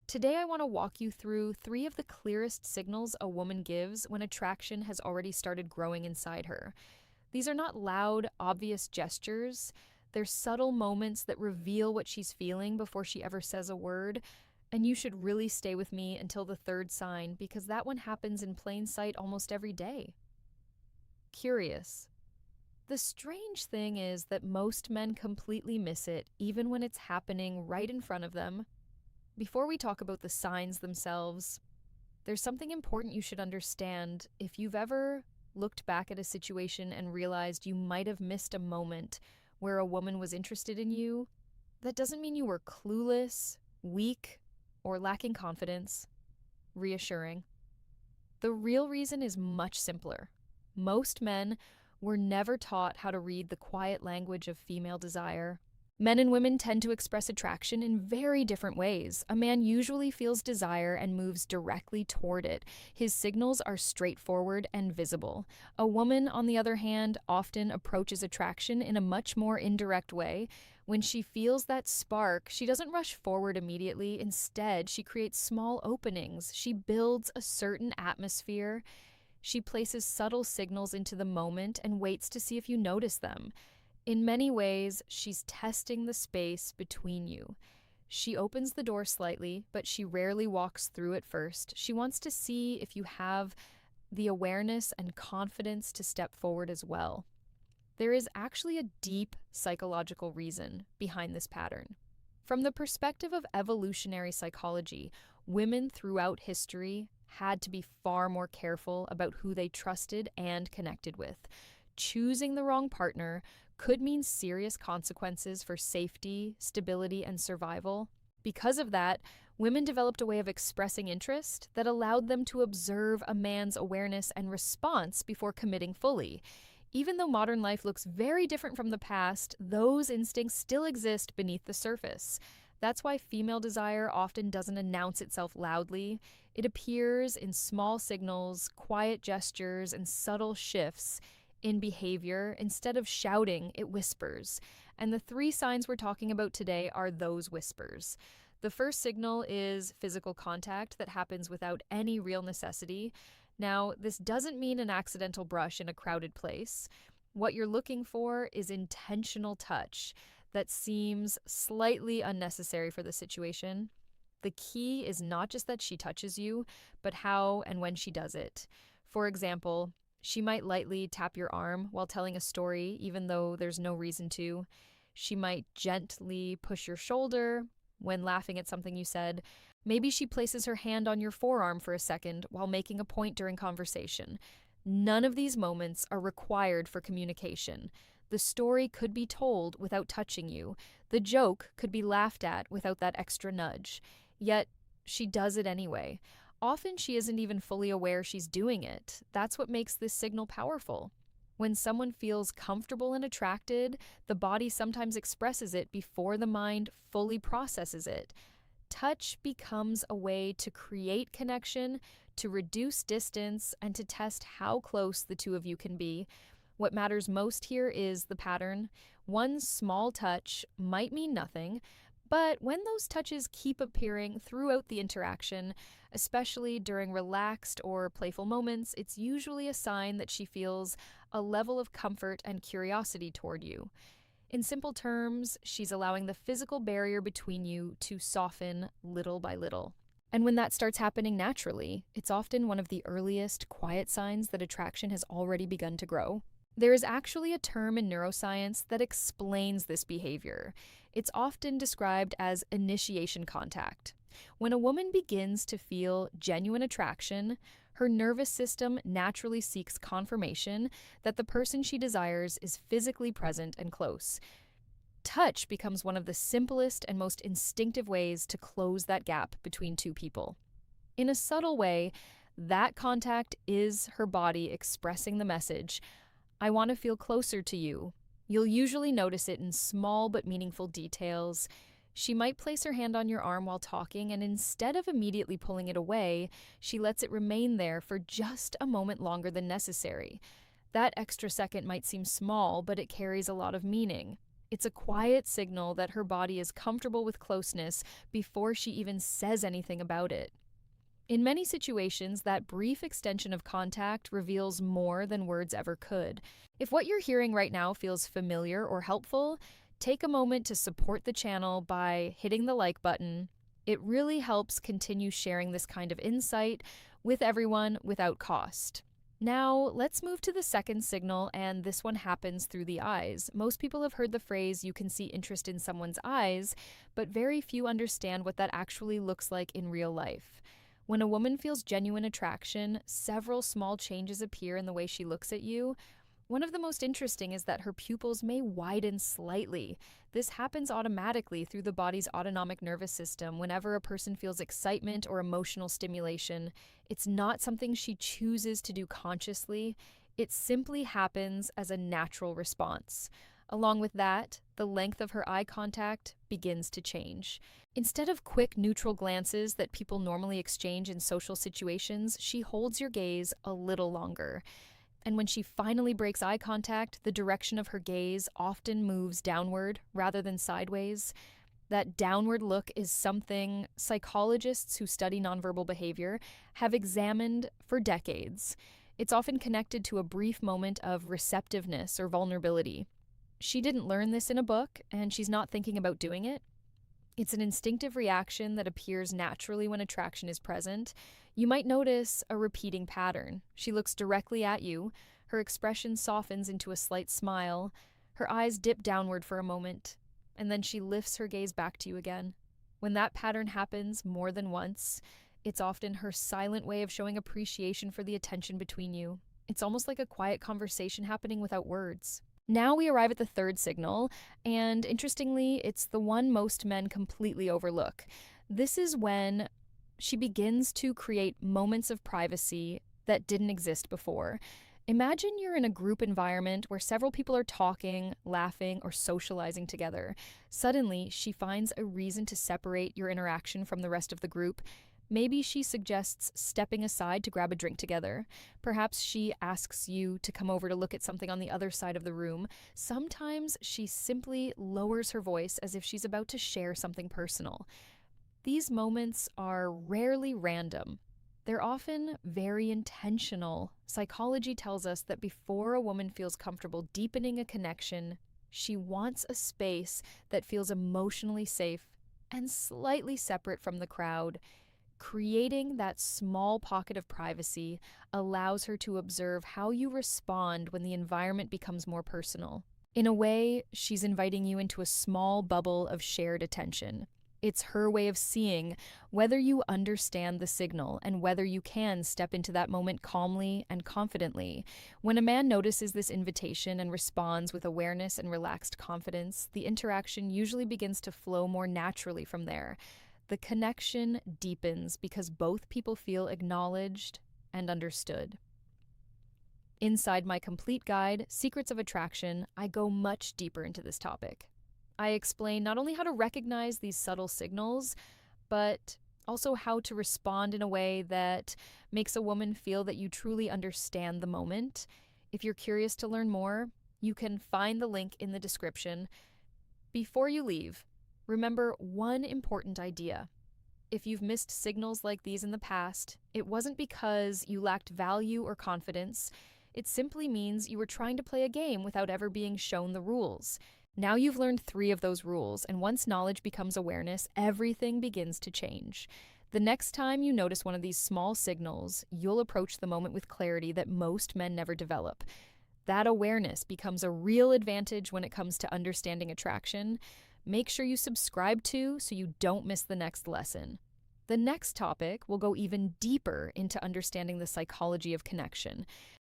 Today, I want to walk you through three of the clearest signals a woman gives when attraction has already started growing inside her. These are not loud, obvious gestures. They're subtle moments that reveal what she's feeling before she ever says a word. And you should really stay with me until the third sign because that one happens in plain sight almost every day. Curious. The strange thing is that most men completely miss it, even when it's happening right in front of them. Before we talk about the signs themselves, there's something important you should understand. If you've ever looked back at a situation and realized you might have missed a moment where a woman was interested in you, that doesn't mean you were clueless, weak, or lacking confidence. Reassuring. The real reason is much simpler. Most men were never taught how to read the quiet language of female desire. Men and women tend to express attraction in very different ways. A man usually feels desire and moves directly toward it. His signals are straightforward and visible. A woman, on the other hand, often approaches attraction in a much more indirect way. When she feels that spark, she doesn't rush forward immediately. Instead, she creates small openings. She builds a certain atmosphere. She places subtle signals into the moment and waits to see if you notice them. In many ways, she's testing the space between you. She opens the door slightly, but she rarely walks through it first. She wants to see if you have the awareness and confidence to step forward as well. There is actually a deep psychological reason behind this pattern. From the perspective of evolutionary psychology, women throughout history had to be far more careful about who they trusted and connected with. Choosing the wrong partner could mean serious consequences for safety, stability, and survival. Because of that, women developed a way of expressing interest that allowed them to observe a man's awareness and response before committing fully. Even though modern life looks very different from the past, those instincts still exist beneath the surface. That's why female desire often doesn't announce itself loudly. It appears in small signals, quiet gestures, and subtle shifts in behavior. Instead of shouting, it whispers. And the three signs we're talking about today are those whispers. The first signal is physical contact that happens without any real necessity. Now, this doesn't mean an accidental brush in a crowded place. What you're looking for is intentional touch that seems slightly unnecessary for the situation. The key is not just that she touches you, but how and when she does it. For example, she might lightly tap your arm while telling a story, even though there's no reason to. She might gently push your shoulder when laughing at something you said. Maybe she places her hand on your forearm for a second while making a point during conversation. None of these moments are required for communication. The story could be told without touching you. The joke could be laughed at without that extra nudge. Yet, she does it anyway. Often she isn't even fully aware she's doing it. That's what makes this signal powerful. When someone feels comfortable and attracted, the body sometimes expresses it before the mind fully processes it. Touch becomes a way to create connection, to reduce distance, and to test how close the two of you can be. What matters most here is the pattern. One small touch might mean nothing, but when those touches keep appearing throughout the interaction, especially during relaxed or playful moments, it's usually a sign that she feels a level of comfort and curiosity toward you. In simple terms, she's allowing the physical barrier between you to soften little by little. And when that starts happening naturally, it's often one of the earliest quiet signs that attraction has already begun to grow. There is actually a term in neuroscience that explains this behavior. It's often described as initiation contact. When a woman begins to feel genuine attraction, her nervous system naturally seeks confirmation that the person she desires is physically present and close. Touch becomes one of the simplest and most instinctive ways to close that gap between two people. In a subtle way, that contact is her body expressing the message, "I want to feel closer to you." You'll usually notice it in small but meaningful details. She might place her hand on your arm while talking, and instead of immediately pulling it away, she lets it remain there for just a moment longer than necessary. That extra second might seem small, but it carries a lot of meaning. It's a quiet signal that her body is comfortable with closeness before she even says anything about it. In many situations, that brief extension of contact reveals more than words ever could. If what you're hearing right now feels familiar or helpful, take a moment to support the channel by hitting the like button. It really helps continue sharing this kind of insight with everyone without cost. Now, let's move to the second signal, and this one happens through the eyes. Most people have heard the phrase, "you can see interest in someone's eyes," but very few understand what that actually looks like in real life. When a woman feels genuine attraction, several small changes appear in the way she looks at you. One of the most interesting is that her pupils may widen slightly. This happens automatically through the body's autonomic nervous system whenever a person feels excitement or emotional stimulation. It's not something she chooses to do consciously. It simply happens as a natural response. Along with that, the length of her eye contact begins to change. Instead of quick, neutral glances that people normally exchange in social situations, she holds your gaze a little longer. And when she finally breaks eye contact, the direction of her gaze often moves downward rather than sideways. That downward look is something psychologists who study nonverbal behavior have examined for decades. It's often connected to a brief moment of receptiveness or vulnerability. She didn't learn this in a book, and she's not thinking about doing it. It's an instinctive reaction that appears naturally when attraction is present. You might notice a repeating pattern. She looks directly at you, her expression softens into a slight smile, her eyes dip downward for a moment, and then she lifts her gaze back to you again. When that pattern happens more than once, it's often her silent way of showing appreciation for the attention between you. It's almost like a quiet conversation happening without words. Now we arrive at the third signal, and interestingly, it's the one most men completely overlook. This is when she begins to create moments of privacy that didn't exist before. Imagine you're in a group environment where several people are talking, laughing, or socializing together. Suddenly, she finds a reason to separate your interaction from the rest of the group. Maybe she suggests stepping aside to grab a drink together. Perhaps she asks you to come over to look at something on the other side of the room. Sometimes she simply lowers her voice as if she's about to share something personal. These moments are rarely random. They're often very intentional. Psychology tells us that before a woman feels comfortable deepening a connection, she wants a space that feels emotionally safe and slightly separate from the crowd. Creating that small pocket of privacy allows her to observe how you respond when the environment becomes more personal. In a way, she's inviting you into a small bubble of shared attention. It's her way of seeing whether you understand the signal and whether you can step into that moment calmly and confidently. When a man notices this invitation and responds with awareness and relaxed confidence, the interaction usually begins to flow more naturally from there. The connection deepens because both people feel acknowledged and understood. Inside my complete guide, Secrets of Attraction, I go much deeper into this topic. I explain not only how to recognize these subtle signals, but also how to respond in a way that makes a woman feel that you truly understand the moment. If you're curious to learn more, you can find the link in the description. Before you leave, remember one important idea. If you've missed signals like these in the past, it wasn't because you lacked value or confidence. It simply means you were trying to play a game without ever being shown the rules. Now you've learned 3 of those rules, and once knowledge becomes awareness, everything begins to change. The next time you notice one of these small signals, you'll approach the moment with clarity that most men never develop. That awareness becomes a real advantage when it comes to understanding attraction. Make sure you subscribe to so you don't miss the next lesson. The next topic will go even deeper into understanding the psychology of connection.